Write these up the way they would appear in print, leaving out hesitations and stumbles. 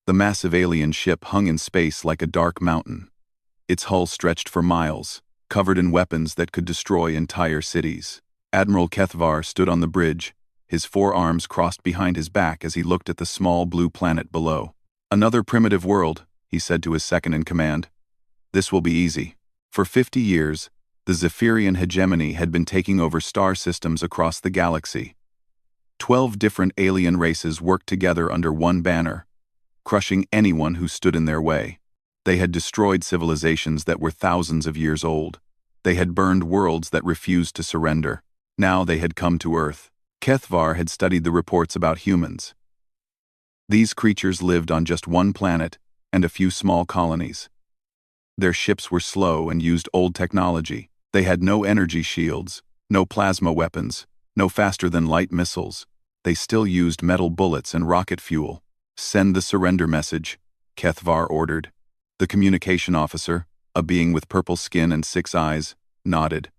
The massive alien ship hung in space like a dark mountain. Its hull stretched for miles, covered in weapons that could destroy entire cities. Admiral Kethvar stood on the bridge, his forearms crossed behind his back as he looked at the small blue planet below. "Another primitive world," he said to his second-in-command. "This will be easy." For 50 years, the Zephyrian hegemony had been taking over star systems across the galaxy. 12 different alien races worked together under one banner, crushing anyone who stood in their way. They had destroyed civilizations that were thousands of years old. They had burned worlds that refused to surrender. Now they had come to Earth. Kethvar had studied the reports about humans. These creatures lived on just one planet and a few small colonies. Their ships were slow and used old technology. They had no energy shields, no plasma weapons, no faster-than-light missiles. They still used metal bullets and rocket fuel. "Send the surrender message," Kethvar ordered. The communication officer, a being with purple skin and 6 eyes, nodded.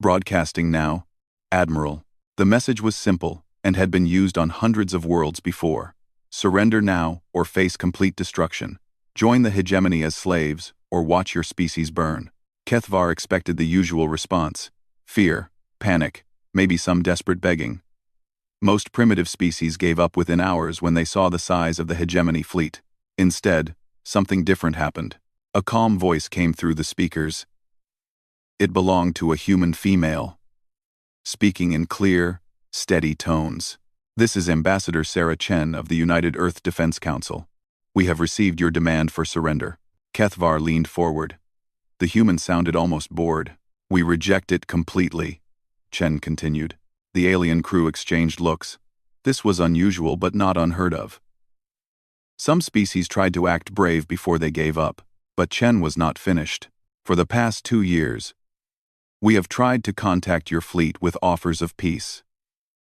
"Broadcasting now, Admiral." The message was simple and had been used on hundreds of worlds before. "Surrender now or face complete destruction. Join the hegemony as slaves or watch your species burn." Kethvar expected the usual response: fear, panic, maybe some desperate begging. Most primitive species gave up within hours when they saw the size of the hegemony fleet. Instead, something different happened. A calm voice came through the speakers. It belonged to a human female, speaking in clear, steady tones. "This is Ambassador Sarah Chen of the United Earth Defense Council. We have received your demand for surrender." Kethvar leaned forward. The human sounded almost bored. "We reject it completely," Chen continued. The alien crew exchanged looks. This was unusual but not unheard of. Some species tried to act brave before they gave up, but Chen was not finished. "For the past 2 years, we have tried to contact your fleet with offers of peace.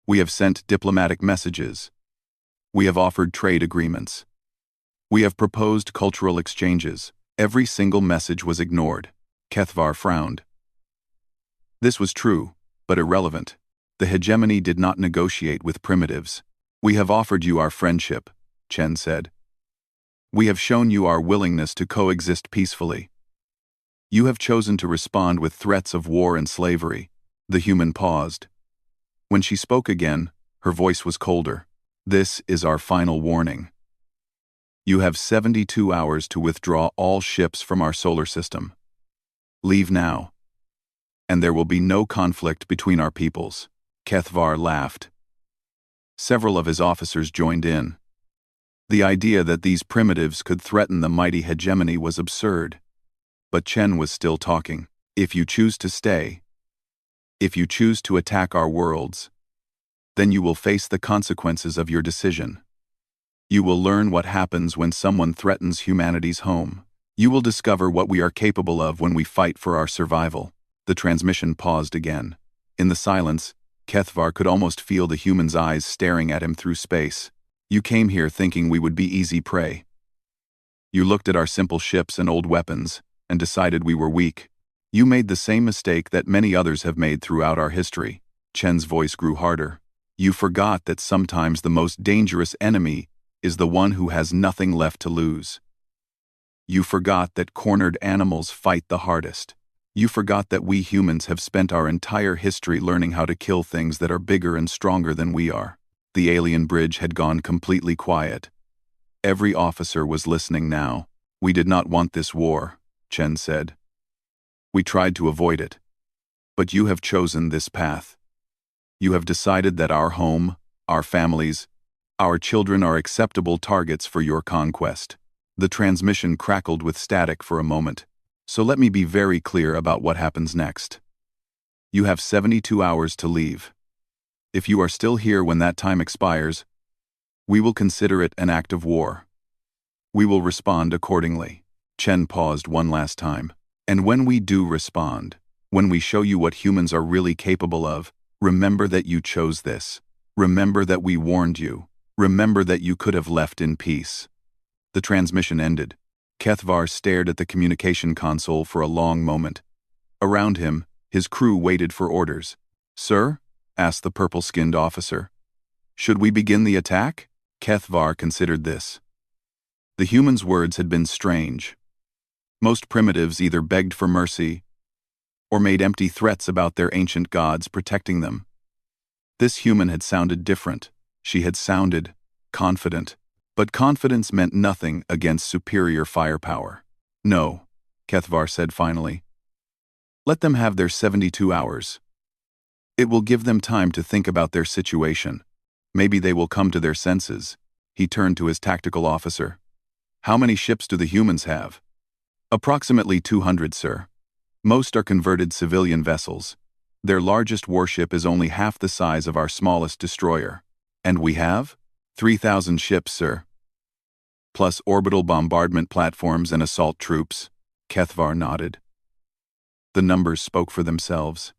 We have sent diplomatic messages. We have offered trade agreements. We have proposed cultural exchanges. Every single message was ignored." Kethvar frowned. This was true, but irrelevant. The hegemony did not negotiate with primitives. "We have offered you our friendship," Chen said. "We have shown you our willingness to coexist peacefully. You have chosen to respond with threats of war and slavery." The human paused. When she spoke again, her voice was colder. "This is our final warning. You have 72 hours to withdraw all ships from our solar system. Leave now, and there will be no conflict between our peoples." Kethvar laughed. Several of his officers joined in. The idea that these primitives could threaten the mighty hegemony was absurd. But Chen was still talking. "If you choose to stay, if you choose to attack our worlds, then you will face the consequences of your decision. You will learn what happens when someone threatens humanity's home. You will discover what we are capable of when we fight for our survival." The transmission paused again. In the silence, Kethvar could almost feel the human's eyes staring at him through space. "You came here thinking we would be easy prey. You looked at our simple ships and old weapons and decided we were weak. You made the same mistake that many others have made throughout our history." Chen's voice grew harder. "You forgot that sometimes the most dangerous enemy is the one who has nothing left to lose. You forgot that cornered animals fight the hardest. You forgot that we humans have spent our entire history learning how to kill things that are bigger and stronger than we are." The alien bridge had gone completely quiet. Every officer was listening now. "We did not want this war," Chen said. "We tried to avoid it. But you have chosen this path. You have decided that our home, our families, our children are acceptable targets for your conquest." The transmission crackled with static for a moment. "So let me be very clear about what happens next. You have 72 hours to leave. If you are still here when that time expires, we will consider it an act of war. We will respond accordingly." Chen paused one last time. "And when we do respond, when we show you what humans are really capable of, remember that you chose this. Remember that we warned you. Remember that you could have left in peace." The transmission ended. Kethvar stared at the communication console for a long moment. Around him, his crew waited for orders. "Sir?" asked the purple-skinned officer. "Should we begin the attack?" Kethvar considered this. The human's words had been strange. Most primitives either begged for mercy or made empty threats about their ancient gods protecting them. This human had sounded different. She had sounded confident. But confidence meant nothing against superior firepower. No, Kethvar said finally. Let them have their 72 hours. It will give them time to think about their situation. Maybe they will come to their senses. He turned to his tactical officer. How many ships do the humans have? Approximately 200, sir. Most are converted civilian vessels. Their largest warship is only half the size of our smallest destroyer. And we have? 3,000 ships, sir. Plus orbital bombardment platforms and assault troops. Kethvar nodded. The numbers spoke for themselves.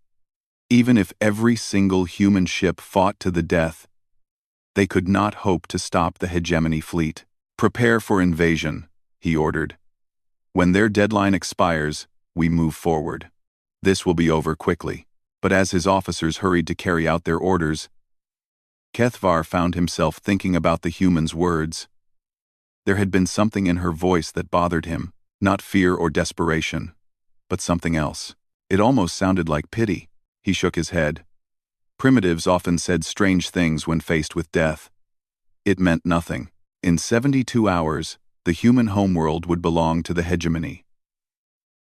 Even if every single human ship fought to the death, they could not hope to stop the hegemony fleet. Prepare for invasion, he ordered. When their deadline expires, we move forward. This will be over quickly. But as his officers hurried to carry out their orders, Kethvar found himself thinking about the human's words. There had been something in her voice that bothered him, not fear or desperation, but something else. It almost sounded like pity. He shook his head. Primitives often said strange things when faced with death. It meant nothing. In 72 hours, the human homeworld would belong to the hegemony.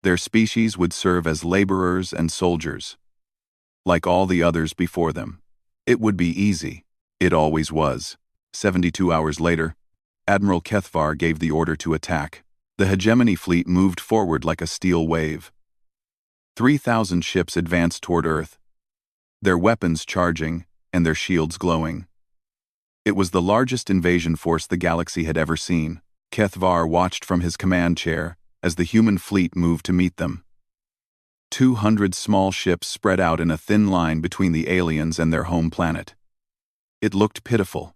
Their species would serve as laborers and soldiers. Like all the others before them. It would be easy. It always was. 72 hours later, Admiral Kethvar gave the order to attack. The hegemony fleet moved forward like a steel wave. 3,000 ships advanced toward Earth, their weapons charging and their shields glowing. It was the largest invasion force the galaxy had ever seen. Kethvar watched from his command chair as the human fleet moved to meet them. 200 small ships spread out in a thin line between the aliens and their home planet. It looked pitiful.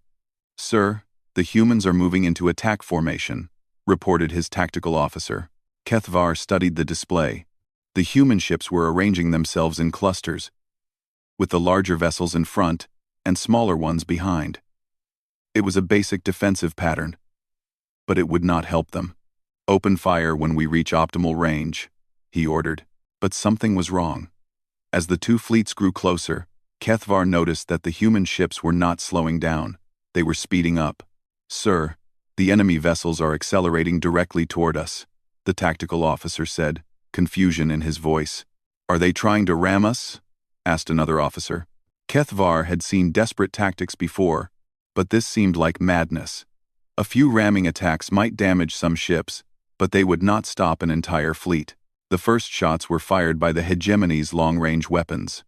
Sir, the humans are moving into attack formation, reported his tactical officer. Kethvar studied the display. The human ships were arranging themselves in clusters, with the larger vessels in front and smaller ones behind. It was a basic defensive pattern, but it would not help them. Open fire when we reach optimal range, he ordered. But something was wrong. As the two fleets grew closer, Kethvar noticed that the human ships were not slowing down. They were speeding up. Sir, the enemy vessels are accelerating directly toward us, the tactical officer said, confusion in his voice. Are they trying to ram us? Asked another officer. Kethvar had seen desperate tactics before, but this seemed like madness. A few ramming attacks might damage some ships, but they would not stop an entire fleet. The first shots were fired by the hegemony's long-range weapons.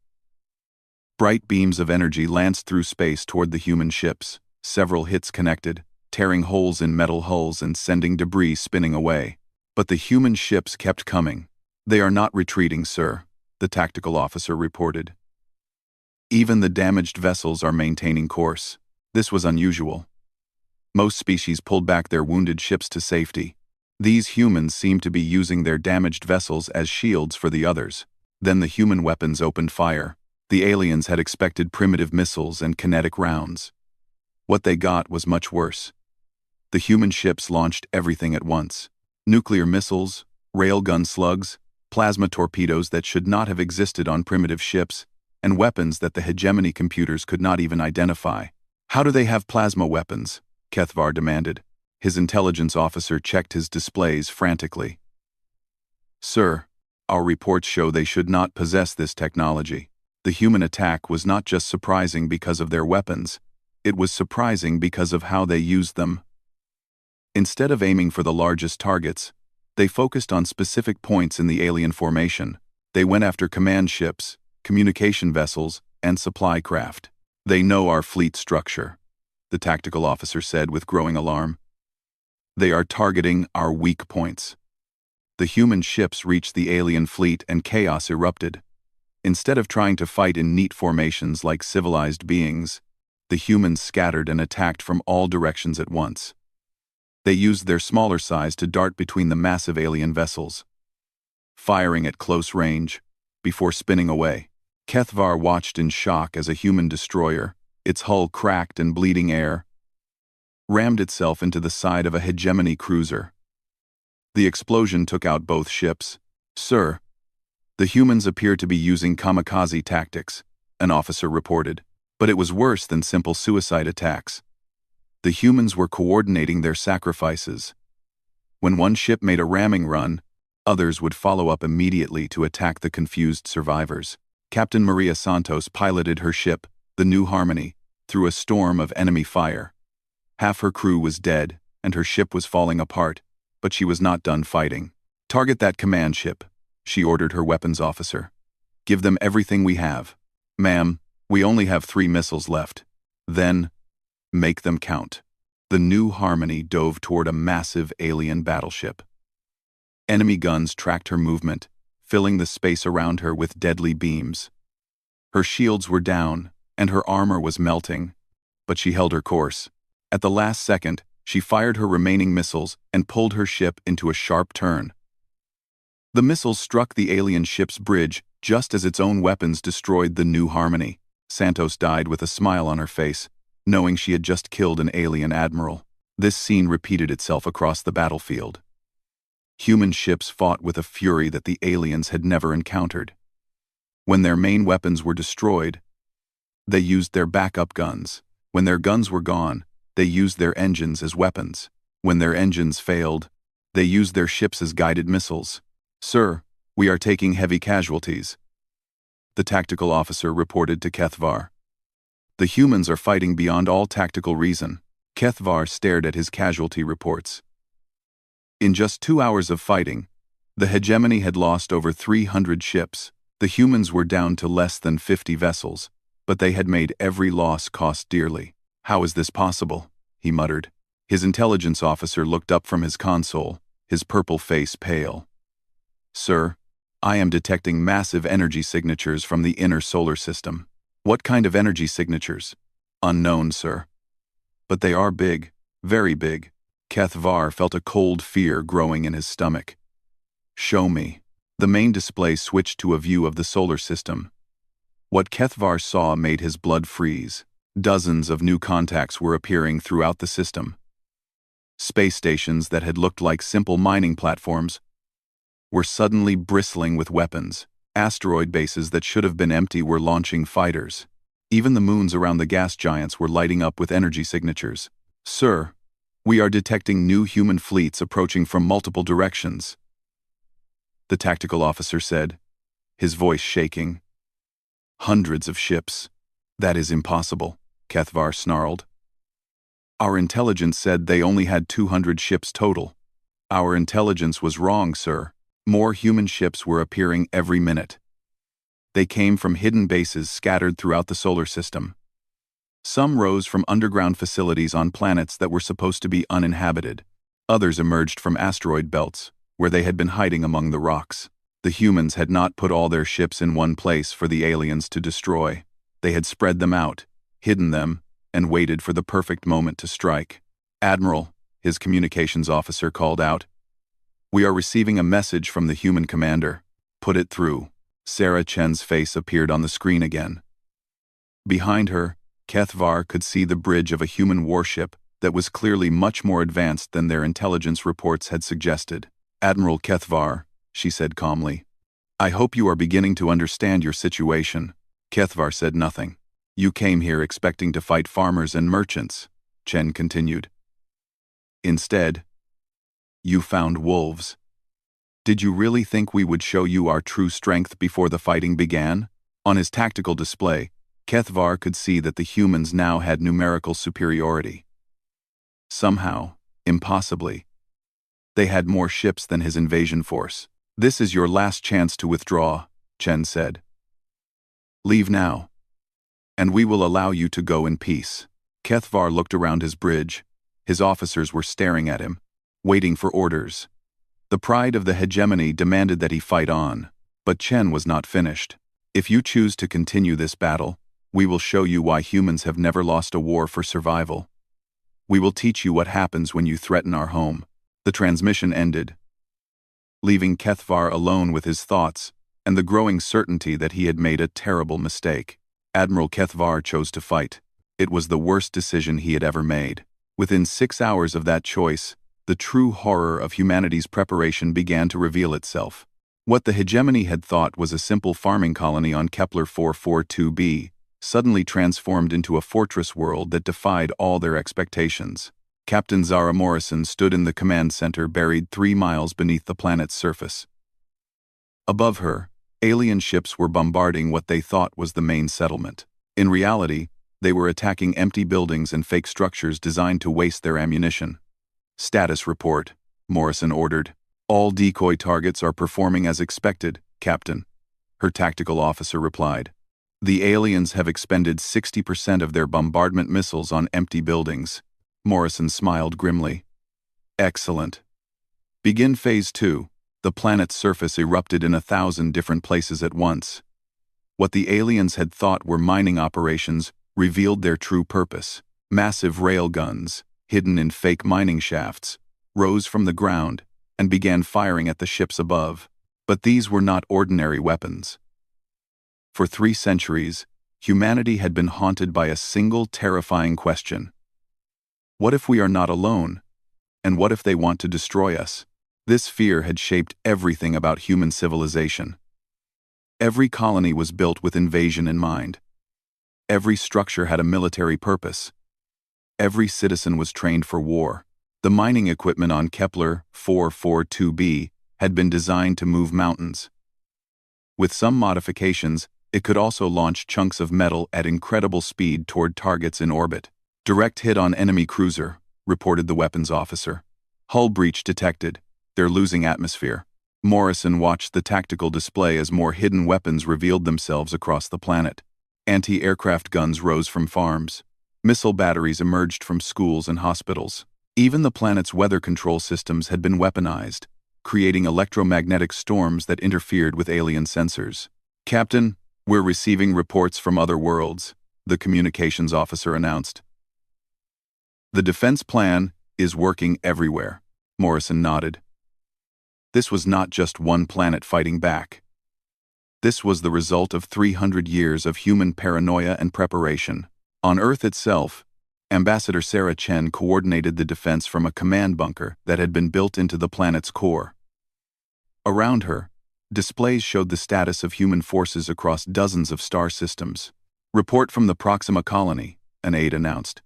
Bright beams of energy lanced through space toward the human ships. Several hits connected, tearing holes in metal hulls and sending debris spinning away. But the human ships kept coming. They are not retreating, sir, the tactical officer reported. Even the damaged vessels are maintaining course. This was unusual. Most species pulled back their wounded ships to safety. These humans seemed to be using their damaged vessels as shields for the others. Then the human weapons opened fire. The aliens had expected primitive missiles and kinetic rounds. What they got was much worse. The human ships launched everything at once. Nuclear missiles, railgun slugs, plasma torpedoes that should not have existed on primitive ships, and weapons that the hegemony computers could not even identify. How do they have plasma weapons? Kethvar demanded. His intelligence officer checked his displays frantically. Sir, our reports show they should not possess this technology. The human attack was not just surprising because of their weapons, it was surprising because of how they used them. Instead of aiming for the largest targets, they focused on specific points in the alien formation. They went after command ships, communication vessels, and supply craft. They know our fleet structure, the tactical officer said with growing alarm. They are targeting our weak points. The human ships reached the alien fleet and chaos erupted. Instead of trying to fight in neat formations like civilized beings, the humans scattered and attacked from all directions at once. They used their smaller size to dart between the massive alien vessels, firing at close range, before spinning away. Kethvar watched in shock as a human destroyer, its hull cracked and bleeding air, rammed itself into the side of a hegemony cruiser. The explosion took out both ships. "Sir, the humans appear to be using kamikaze tactics," an officer reported. But it was worse than simple suicide attacks. The humans were coordinating their sacrifices. When one ship made a ramming run, others would follow up immediately to attack the confused survivors. Captain Maria Santos piloted her ship, the New Harmony, through a storm of enemy fire. Half her crew was dead, and her ship was falling apart, but she was not done fighting. "Target that command ship," she ordered her weapons officer. "Give them everything we have." "Ma'am, we only have 3 missiles left." "Then, make them count." The New Harmony dove toward a massive alien battleship. Enemy guns tracked her movement, filling the space around her with deadly beams. Her shields were down, and her armor was melting, but she held her course. At the last second, she fired her remaining missiles and pulled her ship into a sharp turn. The missiles struck the alien ship's bridge just as its own weapons destroyed the New Harmony. Santos died with a smile on her face, knowing she had just killed an alien admiral. This scene repeated itself across the battlefield. Human ships fought with a fury that the aliens had never encountered. When their main weapons were destroyed, they used their backup guns. When their guns were gone, they used their engines as weapons. When their engines failed, they used their ships as guided missiles. "Sir, we are taking heavy casualties," the tactical officer reported to Kethvar. "The humans are fighting beyond all tactical reason." Kethvar stared at his casualty reports. In just 2 hours of fighting, the hegemony had lost over 300 ships. The humans were down to less than 50 vessels, but they had made every loss cost dearly. "How is this possible?" he muttered. His intelligence officer looked up from his console, his purple face pale. "Sir, I am detecting massive energy signatures from the inner solar system." "What kind of energy signatures?" "Unknown, sir. But they are big, very big." Kethvar felt a cold fear growing in his stomach. "Show me." The main display switched to a view of the solar system. What Kethvar saw made his blood freeze. Dozens of new contacts were appearing throughout the system. Space stations that had looked like simple mining platforms were suddenly bristling with weapons. Asteroid bases that should have been empty were launching fighters. Even the moons around the gas giants were lighting up with energy signatures. "Sir, we are detecting new human fleets approaching from multiple directions," the tactical officer said, his voice shaking. "Hundreds of ships. That is impossible," Kethvar snarled. "Our intelligence said they only had 200 ships total." "Our intelligence was wrong, sir. More human ships were appearing every minute. They came from hidden bases scattered throughout the solar system. Some rose from underground facilities on planets that were supposed to be uninhabited. Others emerged from asteroid belts, where they had been hiding among the rocks. The humans had not put all their ships in one place for the aliens to destroy. They had spread them out, hidden them, and waited for the perfect moment to strike. "Admiral," his communications officer called out, "we are receiving a message from the human commander." "Put it through." Sarah Chen's face appeared on the screen again. Behind her, Kethvar could see the bridge of a human warship that was clearly much more advanced than their intelligence reports had suggested. "Admiral Kethvar," she said calmly, "I hope you are beginning to understand your situation." Kethvar said nothing. "You came here expecting to fight farmers and merchants," Chen continued. "Instead, you found wolves. Did you really think we would show you our true strength before the fighting began?" On his tactical display, Kethvar could see that the humans now had numerical superiority. Somehow, impossibly, they had more ships than his invasion force. "This is your last chance to withdraw," Chen said. "Leave now, and we will allow you to go in peace." Kethvar looked around his bridge. His officers were staring at him, waiting for orders. The pride of the hegemony demanded that he fight on, but Chen was not finished. "If you choose to continue this battle, we will show you why humans have never lost a war for survival. We will teach you what happens when you threaten our home." The transmission ended, leaving Kethvar alone with his thoughts and the growing certainty that he had made a terrible mistake. Admiral Kethvar chose to fight. It was the worst decision he had ever made. Within 6 hours of that choice, the true horror of humanity's preparation began to reveal itself. What the hegemony had thought was a simple farming colony on Kepler 442b suddenly transformed into a fortress world that defied all their expectations. Captain Zara Morrison stood in the command center buried 3 miles beneath the planet's surface. Above her, alien ships were bombarding what they thought was the main settlement. In reality, they were attacking empty buildings and fake structures designed to waste their ammunition. "Status report," Morrison ordered. "All decoy targets are performing as expected, Captain," her tactical officer replied. "The aliens have expended 60% of their bombardment missiles on empty buildings." Morrison smiled grimly. "Excellent. Begin Phase 2. The planet's surface erupted in 1,000 different places at once. What the aliens had thought were mining operations revealed their true purpose. Massive rail guns, hidden in fake mining shafts, rose from the ground and began firing at the ships above. But these were not ordinary weapons. For 3 centuries, humanity had been haunted by a single terrifying question. What if we are not alone? And what if they want to destroy us? This fear had shaped everything about human civilization. Every colony was built with invasion in mind. Every structure had a military purpose. Every citizen was trained for war. The mining equipment on Kepler 442b had been designed to move mountains. With some modifications, it could also launch chunks of metal at incredible speed toward targets in orbit. "Direct hit on enemy cruiser," reported the weapons officer. "Hull breach detected. They're losing atmosphere." Morrison watched the tactical display as more hidden weapons revealed themselves across the planet. Anti-aircraft guns rose from farms. Missile batteries emerged from schools and hospitals. Even the planet's weather control systems had been weaponized, creating electromagnetic storms that interfered with alien sensors. "Captain, we're receiving reports from other worlds," the communications officer announced. "The defense plan is working everywhere," Morrison nodded. This was not just one planet fighting back. This was the result of 300 years of human paranoia and preparation. On Earth itself, Ambassador Sarah Chen coordinated the defense from a command bunker that had been built into the planet's core. Around her, displays showed the status of human forces across dozens of star systems. "Report from the Proxima colony," an aide announced.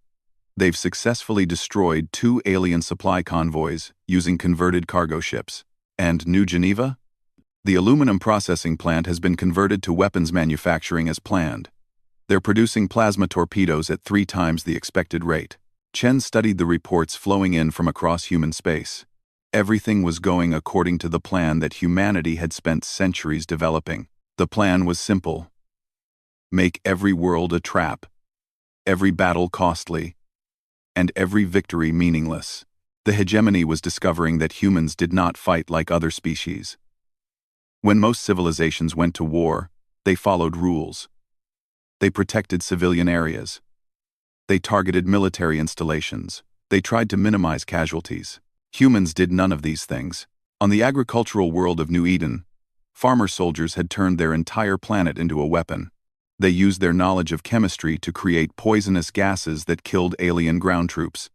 "They've successfully destroyed 2 alien supply convoys using converted cargo ships. And New Geneva? The aluminum processing plant has been converted to weapons manufacturing as planned. They're producing plasma torpedoes at 3 times the expected rate." Chen studied the reports flowing in from across human space. Everything was going according to the plan that humanity had spent centuries developing. The plan was simple. Make every world a trap, every battle costly, and every victory meaningless. The hegemony was discovering that humans did not fight like other species. When most civilizations went to war, they followed rules. They protected civilian areas. They targeted military installations. They tried to minimize casualties. Humans did none of these things. On the agricultural world of New Eden, farmer soldiers had turned their entire planet into a weapon. They used their knowledge of chemistry to create poisonous gases that killed alien ground troops.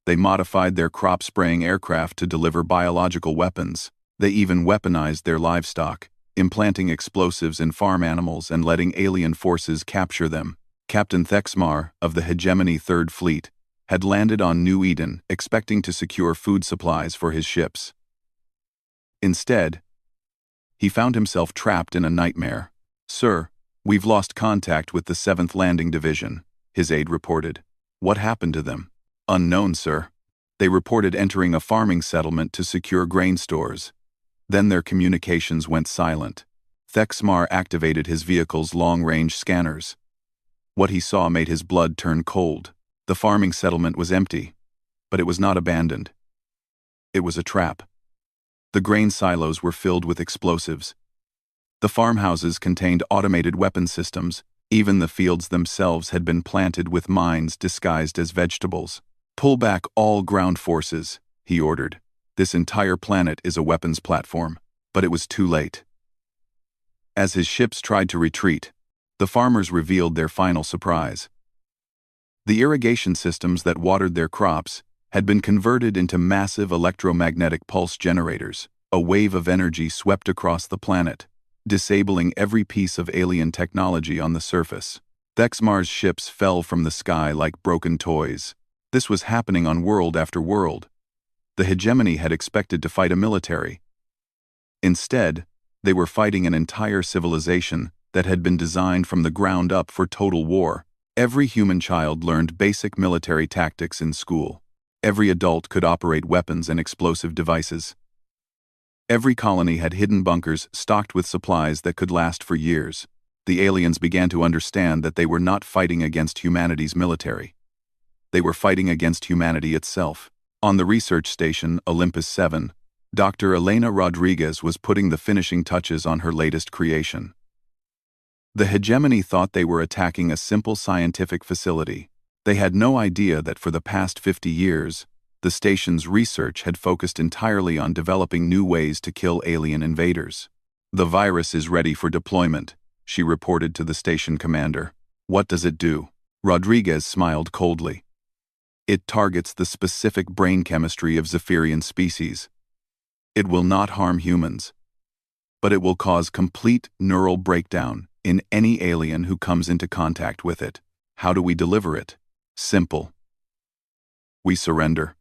They modified their crop-spraying aircraft to deliver biological weapons. They even weaponized their livestock, implanting explosives in farm animals and letting alien forces capture them. Captain Thexmar, of the Hegemony Third Fleet, had landed on New Eden expecting to secure food supplies for his ships. Instead, he found himself trapped in a nightmare. "Sir, we've lost contact with the 7th Landing Division," his aide reported. "What happened to them?" "Unknown, sir. They reported entering a farming settlement to secure grain stores. Then their communications went silent." Thexmar activated his vehicle's long-range scanners. What he saw made his blood turn cold. The farming settlement was empty, but it was not abandoned. It was a trap. The grain silos were filled with explosives. The farmhouses contained automated weapon systems. Even the fields themselves had been planted with mines disguised as vegetables. "Pull back all ground forces," he ordered. "This entire planet is a weapons platform." But it was too late. As his ships tried to retreat, the farmers revealed their final surprise. The irrigation systems that watered their crops had been converted into massive electromagnetic pulse generators. A wave of energy swept across the planet, disabling every piece of alien technology on the surface. Thexmar's ships fell from the sky like broken toys. This was happening on world after world. The hegemony had expected to fight a military. Instead, they were fighting an entire civilization that had been designed from the ground up for total war. Every human child learned basic military tactics in school. Every adult could operate weapons and explosive devices. Every colony had hidden bunkers stocked with supplies that could last for years. The aliens began to understand that they were not fighting against humanity's military. They were fighting against humanity itself. On the research station, Olympus 7, Dr. Elena Rodriguez was putting the finishing touches on her latest creation. The hegemony thought they were attacking a simple scientific facility. They had no idea that for the past 50 years, the station's research had focused entirely on developing new ways to kill alien invaders. "The virus is ready for deployment," she reported to the station commander. "What does it do?" Rodriguez smiled coldly. "It targets the specific brain chemistry of Zephyrian species. It will not harm humans, but it will cause complete neural breakdown in any alien who comes into contact with it. How do we deliver it? Simple. We surrender."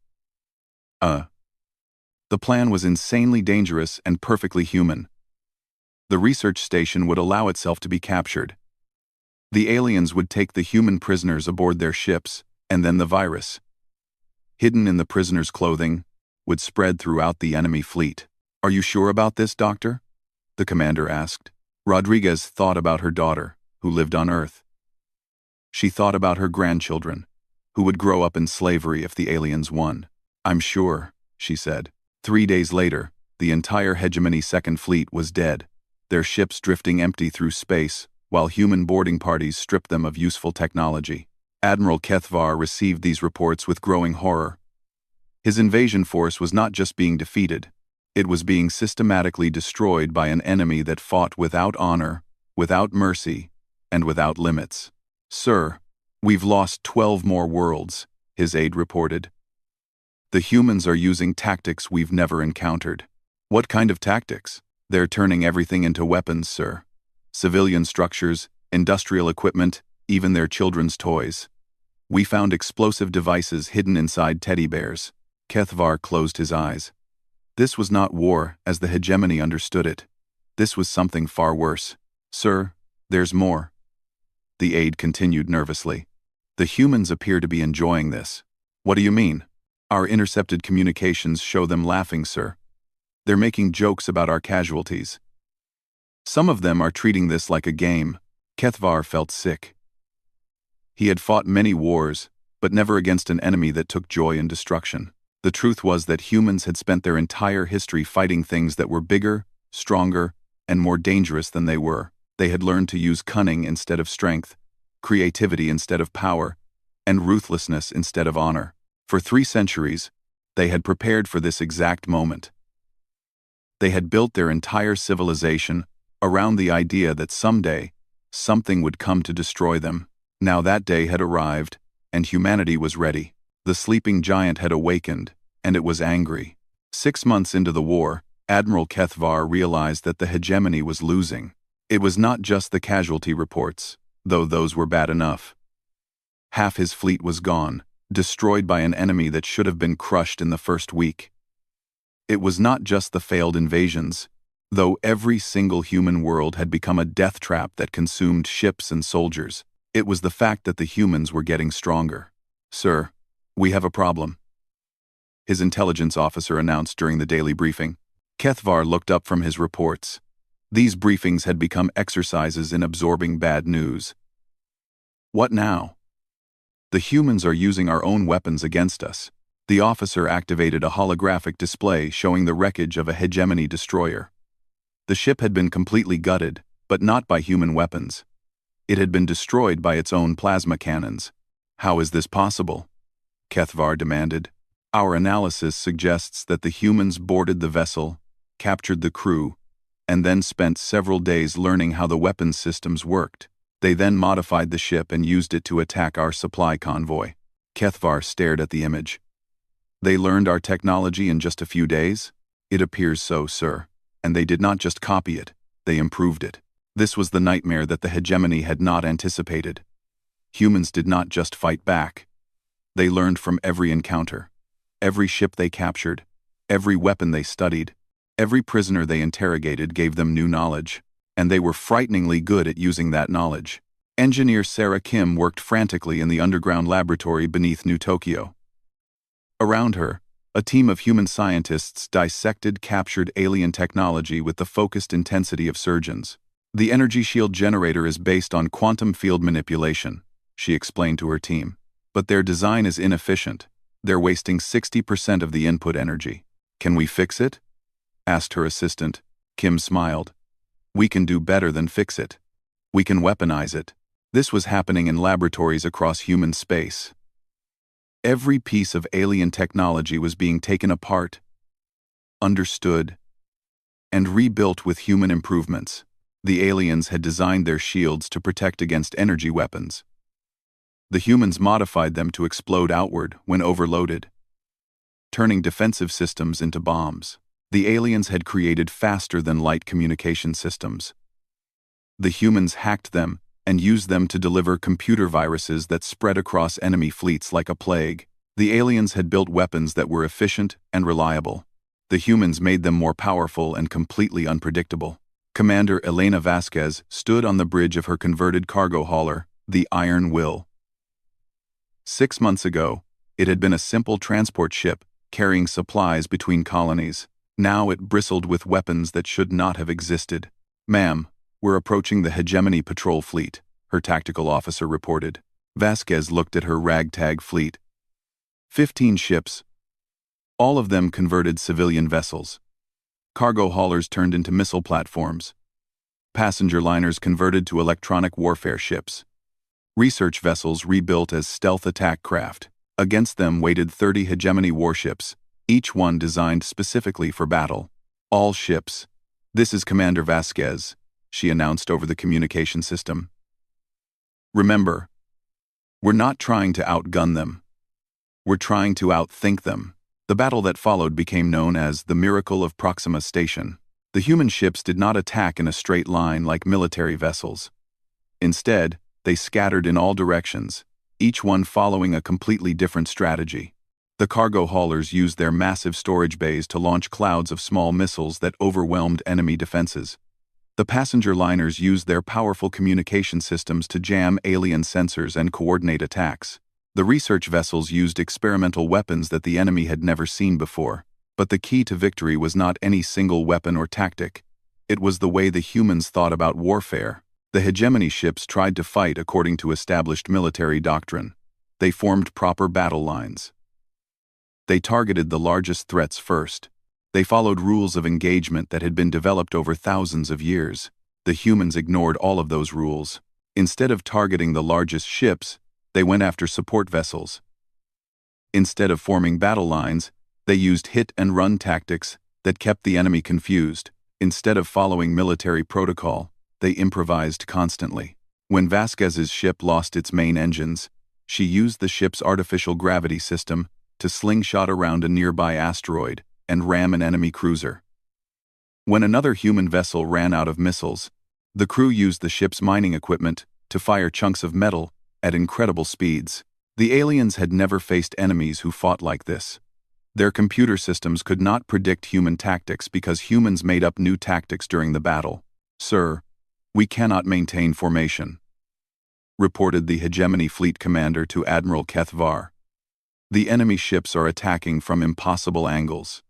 The plan was insanely dangerous and perfectly human. The research station would allow itself to be captured. The aliens would take the human prisoners aboard their ships, and then the virus, hidden in the prisoners' clothing, would spread throughout the enemy fleet. "Are you sure about this, Doctor?" the commander asked. Rodriguez thought about her daughter, who lived on Earth. She thought about her grandchildren, who would grow up in slavery if the aliens won. "I'm sure," she said. 3 days later, the entire hegemony Second Fleet was dead, their ships drifting empty through space, while human boarding parties stripped them of useful technology. Admiral Kethvar received these reports with growing horror. His invasion force was not just being defeated, it was being systematically destroyed by an enemy that fought without honor, without mercy, and without limits. "Sir, we've lost 12 more worlds," his aide reported. "The humans are using tactics we've never encountered." "What kind of tactics?" "They're turning everything into weapons, sir. Civilian structures, industrial equipment, even their children's toys. We found explosive devices hidden inside teddy bears." Kethvar closed his eyes. This was not war as the hegemony understood it. This was something far worse. "Sir, there's more." The aide continued nervously. "The humans appear to be enjoying this." "What do you mean?" "Our intercepted communications show them laughing, sir. They're making jokes about our casualties. Some of them are treating this like a game." Kethvar felt sick. He had fought many wars, but never against an enemy that took joy in destruction. The truth was that humans had spent their entire history fighting things that were bigger, stronger, and more dangerous than they were. They had learned to use cunning instead of strength, creativity instead of power, and ruthlessness instead of honor. For 3 centuries, they had prepared for this exact moment. They had built their entire civilization around the idea that someday, something would come to destroy them. Now that day had arrived, and humanity was ready. The sleeping giant had awakened, and it was angry. 6 months into the war, Admiral Kethvar realized that the hegemony was losing. It was not just the casualty reports, though those were bad enough. Half his fleet was gone, destroyed by an enemy that should have been crushed in the first week. It was not just the failed invasions, though every single human world had become a death trap that consumed ships and soldiers. It was the fact that the humans were getting stronger. "Sir, we have a problem," his intelligence officer announced during the daily briefing. Kethvar looked up from his reports. These briefings had become exercises in absorbing bad news. "What now?" "The humans are using our own weapons against us." The officer activated a holographic display showing the wreckage of a hegemony destroyer. The ship had been completely gutted, but not by human weapons. It had been destroyed by its own plasma cannons. "How is this possible?" Kethvar demanded. "Our analysis suggests that the humans boarded the vessel, captured the crew, and then spent several days learning how the weapons systems worked. They then modified the ship and used it to attack our supply convoy. Kethvar stared at the image. They learned our technology in just a few days? It appears so, sir. And they did not just copy it, they improved it. This was the nightmare that the hegemony had not anticipated. Humans did not just fight back. They learned from every encounter. Every ship they captured, every weapon they studied, every prisoner they interrogated gave them new knowledge, and they were frighteningly good at using that knowledge. Engineer Sarah Kim worked frantically in the underground laboratory beneath New Tokyo. Around her, a team of human scientists dissected captured alien technology with the focused intensity of surgeons. The energy shield generator is based on quantum field manipulation, she explained to her team. But their design is inefficient. They're wasting 60% of the input energy. Can we fix it? Asked her assistant. Kim smiled. We can do better than fix it. We can weaponize it. This was happening in laboratories across human space. Every piece of alien technology was being taken apart, understood, and rebuilt with human improvements. The aliens had designed their shields to protect against energy weapons. The humans modified them to explode outward when overloaded, turning defensive systems into bombs. The aliens had created faster-than-light communication systems. The humans hacked them and used them to deliver computer viruses that spread across enemy fleets like a plague. The aliens had built weapons that were efficient and reliable. The humans made them more powerful and completely unpredictable. Commander Elena Vasquez stood on the bridge of her converted cargo hauler, the Iron Will. 6 months ago, it had been a simple transport ship carrying supplies between colonies. Now it bristled with weapons that should not have existed. Ma'am, we're approaching the Hegemony Patrol Fleet, her tactical officer reported. Vasquez looked at her ragtag fleet. 15 ships, all of them converted civilian vessels. Cargo haulers turned into missile platforms. Passenger liners converted to electronic warfare ships. Research vessels rebuilt as stealth attack craft. Against them waited 30 hegemony warships, each one designed specifically for battle. All ships. This is Commander Vasquez, she announced over the communication system. Remember, we're not trying to outgun them. We're trying to outthink them. The battle that followed became known as the Miracle of Proxima Station. The human ships did not attack in a straight line like military vessels. Instead, they scattered in all directions, each one following a completely different strategy. The cargo haulers used their massive storage bays to launch clouds of small missiles that overwhelmed enemy defenses. The passenger liners used their powerful communication systems to jam alien sensors and coordinate attacks. The research vessels used experimental weapons that the enemy had never seen before. But the key to victory was not any single weapon or tactic. It was the way the humans thought about warfare. The hegemony ships tried to fight according to established military doctrine. They formed proper battle lines. They targeted the largest threats first. They followed rules of engagement that had been developed over thousands of years. The humans ignored all of those rules. Instead of targeting the largest ships, they went after support vessels. Instead of forming battle lines, they used hit-and-run tactics that kept the enemy confused. Instead of following military protocol, they improvised constantly. When Vasquez's ship lost its main engines, she used the ship's artificial gravity system to slingshot around a nearby asteroid and ram an enemy cruiser. When another human vessel ran out of missiles, the crew used the ship's mining equipment to fire chunks of metal at incredible speeds. The aliens had never faced enemies who fought like this. Their computer systems could not predict human tactics because humans made up new tactics during the battle. Sir, we cannot maintain formation, reported the Hegemony Fleet Commander to Admiral Kethvar. The enemy ships are attacking from impossible angles.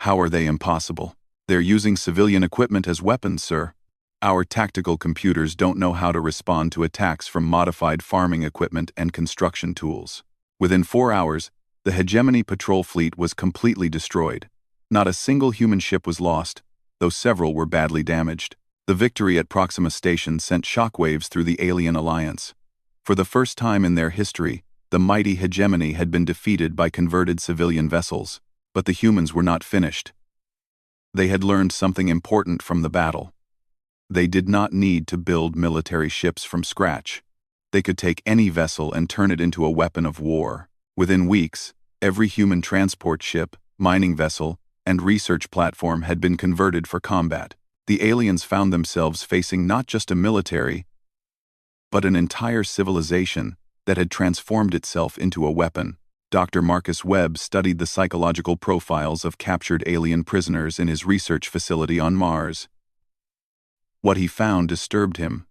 How are they impossible? They're using civilian equipment as weapons, sir. Our tactical computers don't know how to respond to attacks from modified farming equipment and construction tools. Within 4 hours, the Hegemony patrol fleet was completely destroyed. Not a single human ship was lost, though several were badly damaged. The victory at Proxima Station sent shockwaves through the alien alliance. For the first time in their history, the mighty Hegemony had been defeated by converted civilian vessels. But the humans were not finished. They had learned something important from the battle. They did not need to build military ships from scratch. They could take any vessel and turn it into a weapon of war. Within weeks, every human transport ship, mining vessel, and research platform had been converted for combat. The aliens found themselves facing not just a military, but an entire civilization that had transformed itself into a weapon. Dr. Marcus Webb studied the psychological profiles of captured alien prisoners in his research facility on Mars. What he found disturbed him,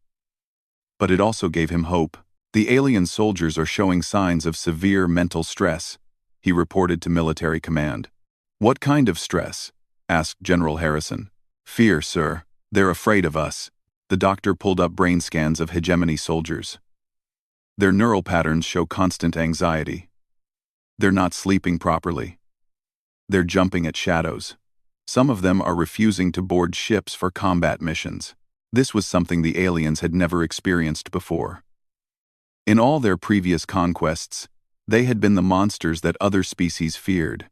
but it also gave him hope. The alien soldiers are showing signs of severe mental stress, he reported to military command. What kind of stress? Asked General Harrison. Fear, sir. They're afraid of us. The doctor pulled up brain scans of hegemony soldiers. Their neural patterns show constant anxiety. They're not sleeping properly. They're jumping at shadows. Some of them are refusing to board ships for combat missions. This was something the aliens had never experienced before. In all their previous conquests, they had been the monsters that other species feared.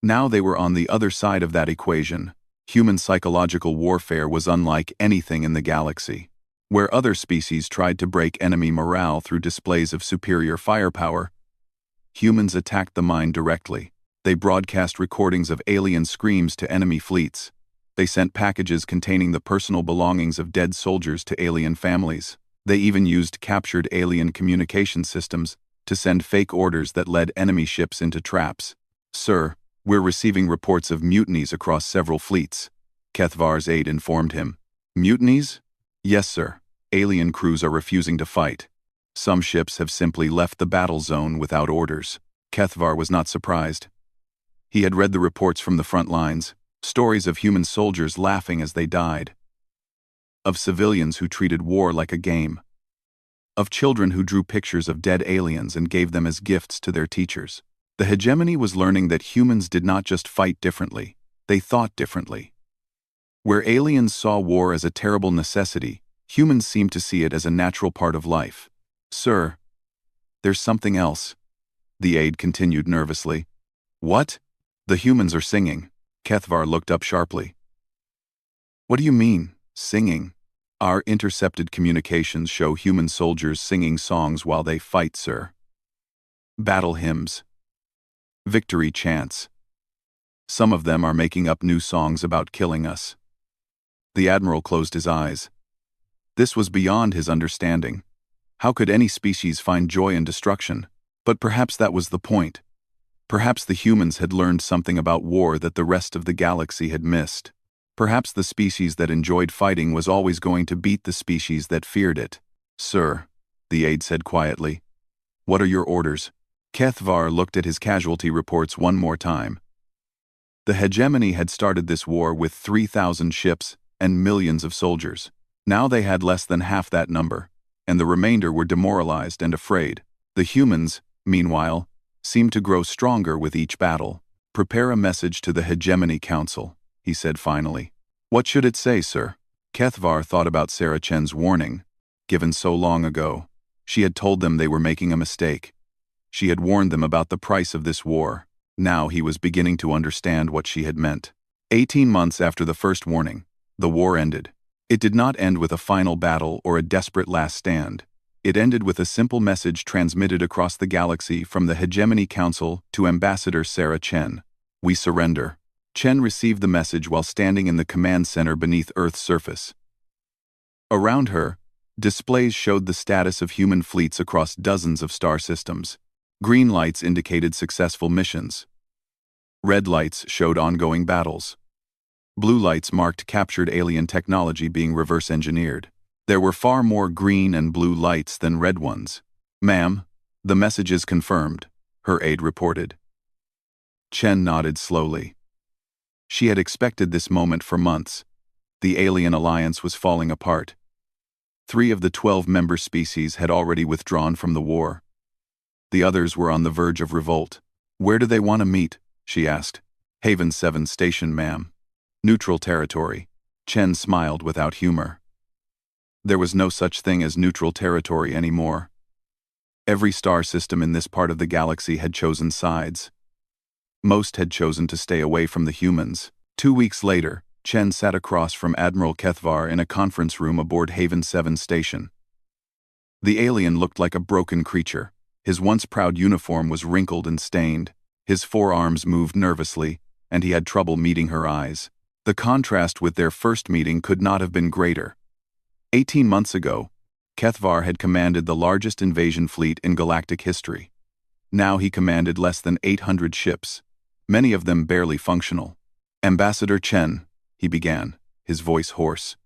Now they were on the other side of that equation. Human psychological warfare was unlike anything in the galaxy. Where other species tried to break enemy morale through displays of superior firepower, humans attacked the mind directly. They broadcast recordings of alien screams to enemy fleets. They sent packages containing the personal belongings of dead soldiers to alien families. They even used captured alien communication systems to send fake orders that led enemy ships into traps. Sir, we're receiving reports of mutinies across several fleets, Kethvar's aide informed him. Mutinies? Yes, sir. Alien crews are refusing to fight. Some ships have simply left the battle zone without orders. Kethvar was not surprised. He had read the reports from the front lines, stories of human soldiers laughing as they died, of civilians who treated war like a game, of children who drew pictures of dead aliens and gave them as gifts to their teachers. The hegemony was learning that humans did not just fight differently, they thought differently. Where aliens saw war as a terrible necessity, humans seemed to see it as a natural part of life. Sir, there's something else, the aide continued nervously. What? The humans are singing. Kethvar looked up sharply. What do you mean, singing? Our intercepted communications show human soldiers singing songs while they fight, sir. Battle hymns. Victory chants. Some of them are making up new songs about killing us. The Admiral closed his eyes. This was beyond his understanding. How could any species find joy in destruction? But perhaps that was the point. Perhaps the humans had learned something about war that the rest of the galaxy had missed. Perhaps the species that enjoyed fighting was always going to beat the species that feared it. Sir, the aide said quietly. What are your orders? Kethvar looked at his casualty reports one more time. The hegemony had started this war with 3,000 ships and millions of soldiers. Now they had less than half that number, and the remainder were demoralized and afraid. The humans, meanwhile, seemed to grow stronger with each battle. Prepare a message to the Hegemony Council, he said finally. What should it say, sir? Kethvar thought about Sarah Chen's warning, given so long ago. She had told them they were making a mistake. She had warned them about the price of this war. Now he was beginning to understand what she had meant. 18 months after the first warning, the war ended. It did not end with a final battle or a desperate last stand. It ended with a simple message transmitted across the galaxy from the Hegemony Council to Ambassador Sarah Chen. We surrender. Chen received the message while standing in the command center beneath Earth's surface. Around her, displays showed the status of human fleets across dozens of star systems. Green lights indicated successful missions. Red lights showed ongoing battles. Blue lights marked captured alien technology being reverse-engineered. There were far more green and blue lights than red ones. Ma'am, the message is confirmed, her aide reported. Chen nodded slowly. She had expected this moment for months. The alien alliance was falling apart. 3 of the 12 member species had already withdrawn from the war. The others were on the verge of revolt. Where do they want to meet? She asked. Haven 7 Station, ma'am. Neutral territory. Chen smiled without humor. There was no such thing as neutral territory anymore. Every star system in this part of the galaxy had chosen sides. Most had chosen to stay away from the humans. 2 weeks later, Chen sat across from Admiral Kethvar in a conference room aboard Haven 7 station. The alien looked like a broken creature. His once proud uniform was wrinkled and stained. His forearms moved nervously, and he had trouble meeting her eyes. The contrast with their first meeting could not have been greater. 18 months ago, Kethvar had commanded the largest invasion fleet in galactic history. Now he commanded less than 800 ships, many of them barely functional. "Ambassador Chen," he began, his voice hoarse.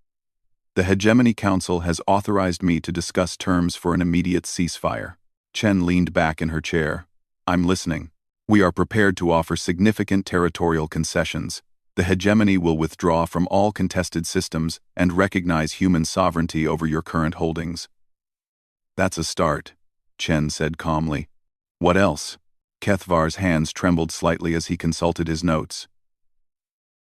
"The Hegemony Council has authorized me to discuss terms for an immediate ceasefire." Chen leaned back in her chair. "I'm listening. We are prepared to offer significant territorial concessions. The Hegemony will withdraw from all contested systems and recognize human sovereignty over your current holdings." "That's a start," Chen said calmly. "What else?" Kethvar's hands trembled slightly as he consulted his notes.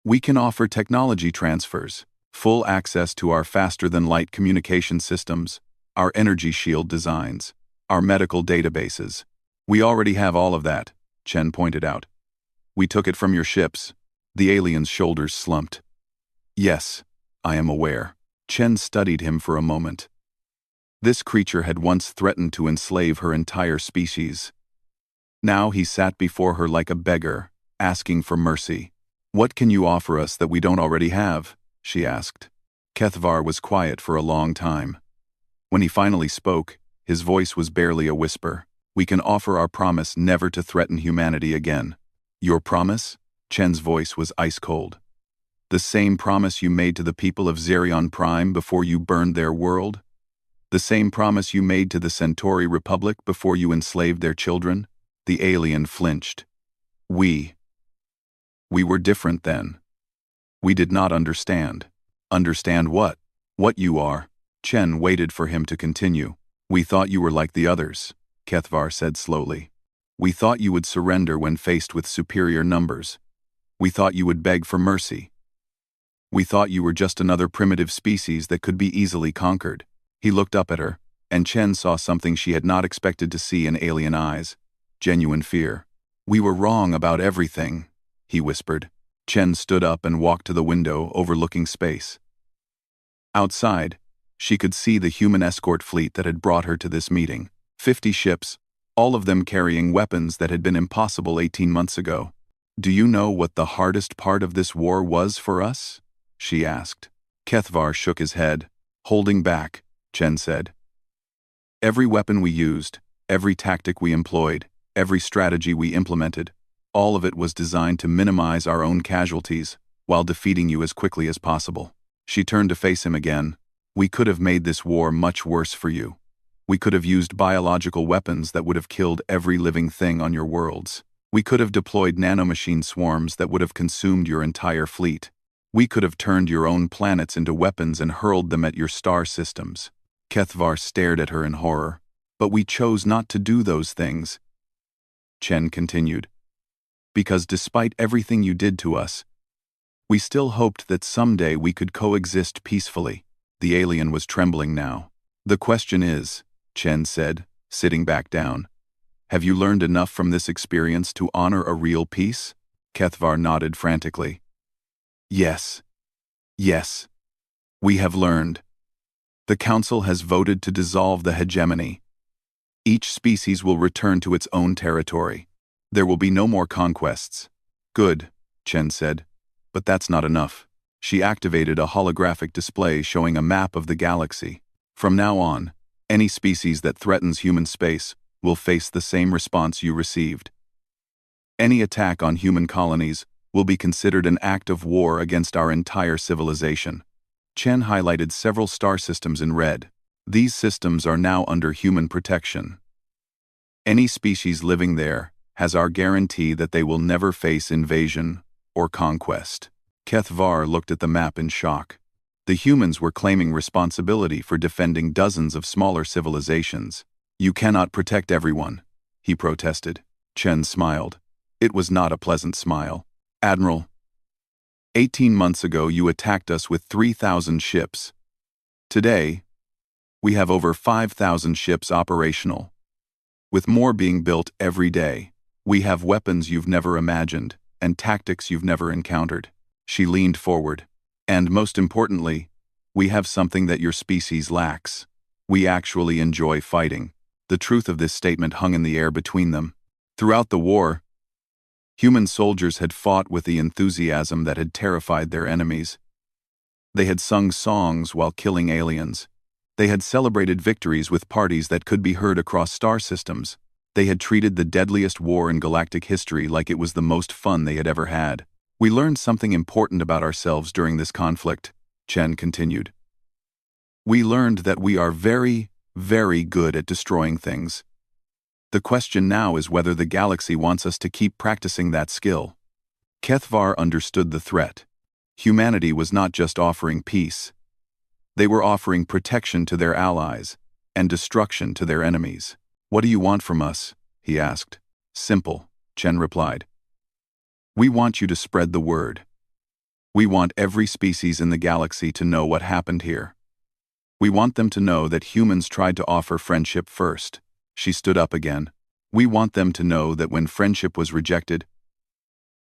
"We can offer technology transfers, full access to our faster-than-light communication systems, our energy shield designs, our medical databases. We already have all of that," Chen pointed out. "We took it from your ships." The alien's shoulders slumped. "Yes, I am aware." Chen studied him for a moment. This creature had once threatened to enslave her entire species. Now he sat before her like a beggar, asking for mercy. "What can you offer us that we don't already have?" she asked. Kethvar was quiet for a long time. When he finally spoke, his voice was barely a whisper. "We can offer our promise never to threaten humanity again." "Your promise?" Chen's voice was ice-cold. "The same promise you made to the people of Zerion Prime before you burned their world? The same promise you made to the Centauri Republic before you enslaved their children?" The alien flinched. We were different then. We did not understand." "Understand what?" "What you are." Chen waited for him to continue. "We thought you were like the others," Kethvar said slowly. "We thought you would surrender when faced with superior numbers. We thought you would beg for mercy. We thought you were just another primitive species that could be easily conquered." He looked up at her, and Chen saw something she had not expected to see in alien eyes: genuine fear. "We were wrong about everything," he whispered. Chen stood up and walked to the window overlooking space. Outside, she could see the human escort fleet that had brought her to this meeting. 50 ships, all of them carrying weapons that had been impossible 18 months ago. "Do you know what the hardest part of this war was for us?" she asked. Kethvar shook his head. "Holding back," Chen said. "Every weapon we used, every tactic we employed, every strategy we implemented, all of it was designed to minimize our own casualties while defeating you as quickly as possible." She turned to face him again. "We could have made this war much worse for you. We could have used biological weapons that would have killed every living thing on your worlds. We could have deployed nanomachine swarms that would have consumed your entire fleet. We could have turned your own planets into weapons and hurled them at your star systems." Kethvar stared at her in horror. "But we chose not to do those things," Chen continued. "Because despite everything you did to us, we still hoped that someday we could coexist peacefully." The alien was trembling now. "The question is," Chen said, sitting back down, "have you learned enough from this experience to honor a real peace?" Kethvar nodded frantically. Yes. Yes. We have learned. The Council has voted to dissolve the hegemony. Each species will return to its own territory. There will be no more conquests." "Good," Chen said. "But that's not enough." She activated a holographic display showing a map of the galaxy. "From now on, any species that threatens human space will face the same response you received. Any attack on human colonies will be considered an act of war against our entire civilization." Chen highlighted several star systems in red. "These systems are now under human protection. Any species living there has our guarantee that they will never face invasion or conquest." Kethvar looked at the map in shock. The humans were claiming responsibility for defending dozens of smaller civilizations. "You cannot protect everyone," he protested. Chen smiled. It was not a pleasant smile. "Admiral, 18 months ago you attacked us with 3,000 ships. Today, we have over 5,000 ships operational, with more being built every day. We have weapons you've never imagined, and tactics you've never encountered. She leaned forward. And most importantly, we have something that your species lacks. We actually enjoy fighting. The truth of this statement hung in the air between them. Throughout the war, human soldiers had fought with the enthusiasm that had terrified their enemies. They had sung songs while killing aliens. They had celebrated victories with parties that could be heard across star systems. They had treated the deadliest war in galactic history like it was the most fun they had ever had. We learned something important about ourselves during this conflict, Chen continued. We learned that we are very, very good at destroying things. The question now is whether the galaxy wants us to keep practicing that skill. Kethvar understood the threat. Humanity was not just offering peace. They were offering protection to their allies and destruction to their enemies. What do you want from us? He asked. Simple, Chen replied. We want you to spread the word. We want every species in the galaxy to know what happened here. We want them to know that humans tried to offer friendship first. She stood up again. We want them to know that when friendship was rejected,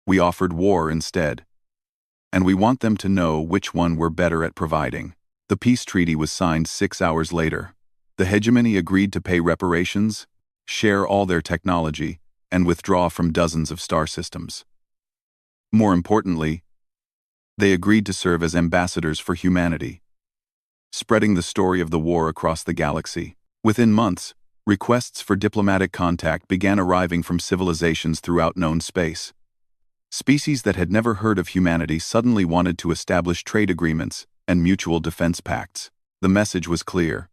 we offered war instead. And we want them to know which one we're better at providing. The peace treaty was signed 6 hours later. The hegemony agreed to pay reparations, share all their technology, and withdraw from dozens of star systems. More importantly, they agreed to serve as ambassadors for humanity, spreading the story of the war across the galaxy. Within months, requests for diplomatic contact began arriving from civilizations throughout known space. Species that had never heard of humanity suddenly wanted to establish trade agreements and mutual defense pacts. The message was clear.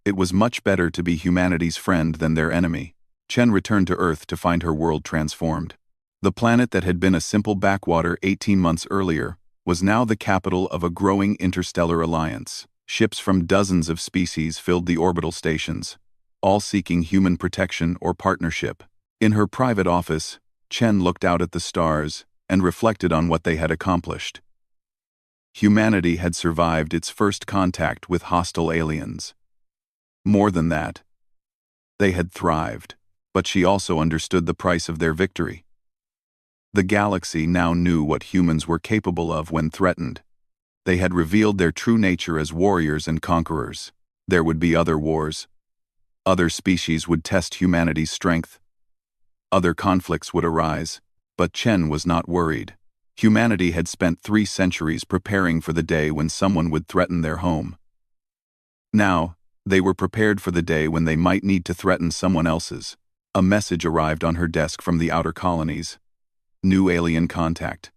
It was much better to be humanity's friend than their enemy. Chen returned to Earth to find her world transformed. The planet that had been a simple backwater 18 months earlier was now the capital of a growing interstellar alliance. Ships from dozens of species filled the orbital stations, all seeking human protection or partnership. In her private office, Chen looked out at the stars and reflected on what they had accomplished. Humanity had survived its first contact with hostile aliens. More than that, they had thrived, but she also understood the price of their victory. The galaxy now knew what humans were capable of when threatened. They had revealed their true nature as warriors and conquerors. There would be other wars. Other species would test humanity's strength. Other conflicts would arise, but Chen was not worried. Humanity had spent 3 centuries preparing for the day when someone would threaten their home. Now, they were prepared for the day when they might need to threaten someone else's. A message arrived on her desk from the outer colonies. New alien contact.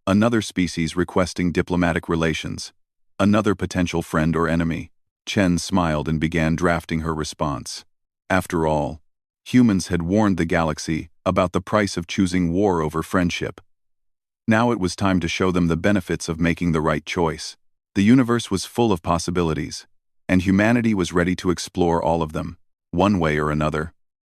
Another species requesting diplomatic relations. Another potential friend or enemy. Chen smiled and began drafting her response. After all, humans had warned the galaxy about the price of choosing war over friendship. Now it was time to show them the benefits of making the right choice. The universe was full of possibilities, and humanity was ready to explore all of them, one way or another.